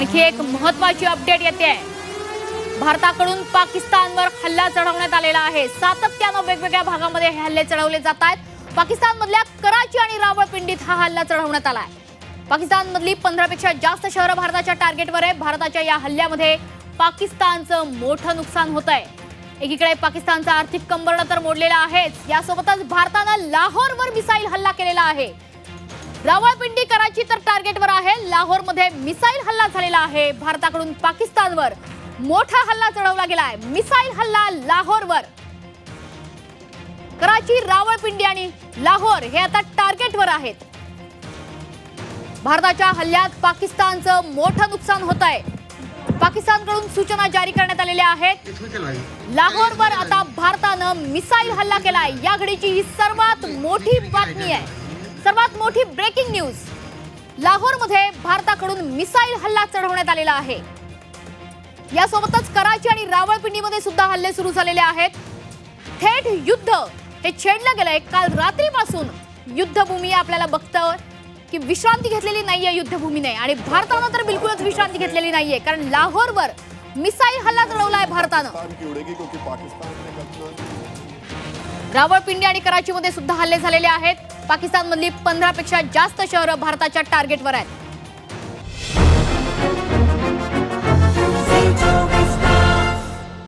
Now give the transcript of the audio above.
आणखी एक महत्त्वाची अपडेट येते। भारताकडून पाकिस्तानवर हल्ला चढवण्यात आलेला आहे। सातत्याने वेगवेगळ्या भागांमध्ये हे हल्ले चढवले जात आहेत। पाकिस्तानमधल्या कराची आणि रावळपिंडीत हा हल्ला चढवण्यात आला आहे। पाकिस्तानमधली 15 पेक्षा जास्त शहरं भारताच्या टार्गेटवर आहे। भारताच्या या हल्ल्यामध्ये पाकिस्तानचं मोठं नुकसान होतंय। एकीकडे पाकिस्तानचा आर्थिक कंबरडा तर मोडलेला आहेच, यासोबतच भारतानं लाहोरवर मिसाईल हल्ला केलेला आहे। रावळपिंडी कराची तर टार्गेटवर आहे, लाहोरमध्ये मिसाईल हल्ला झालेला आहे। भारताकडून पाकिस्तानवर मोठा हल्ला चढवला गेलाय। मिसाईल हल्ला लाहोरवर। कराची, रावळपिंडी आणि लाहोर हे आता टार्गेटवर आहेत। भारताच्या हल्ल्यात पाकिस्तानचं मोठं नुकसान होत आहे। पाकिस्तानकडून सूचना जारी करण्यात आलेल्या आहेत। लाहोरवर आता भारतानं मिसाईल हल्ला केलाय। या घडीची ही सर्वात मोठी बातमी आहे, सर्वात मोठी ब्रेकिंग न्यूज। लाहोरमध्ये भारताकडून मिसाईल हल्ला चढवण्यात आलेला आहे। यासोबतच कराची आणि रावळपिंडीमध्ये सुद्धा हल्ले सुरू झालेले आहेत। थेट युद्ध हे छेडलं गेलंय। काल रात्रीपासून युद्धभूमी आपल्याला बघतोय की विश्रांती घेतलेली नाहीये युद्धभूमीने, आणि भारतानं तर बिलकुलच विश्रांती घेतलेली नाहीये, कारण लाहोरवर मिसाईल हल्ला चढवलाय भारतानं। रावळपिंडी आणि कराचीमध्ये सुद्धा हल्ले झालेले आहेत। पाकिस्तानमधली 15 पेक्षा जास्त शहरं भारताच्या टार्गेटवर आहेत।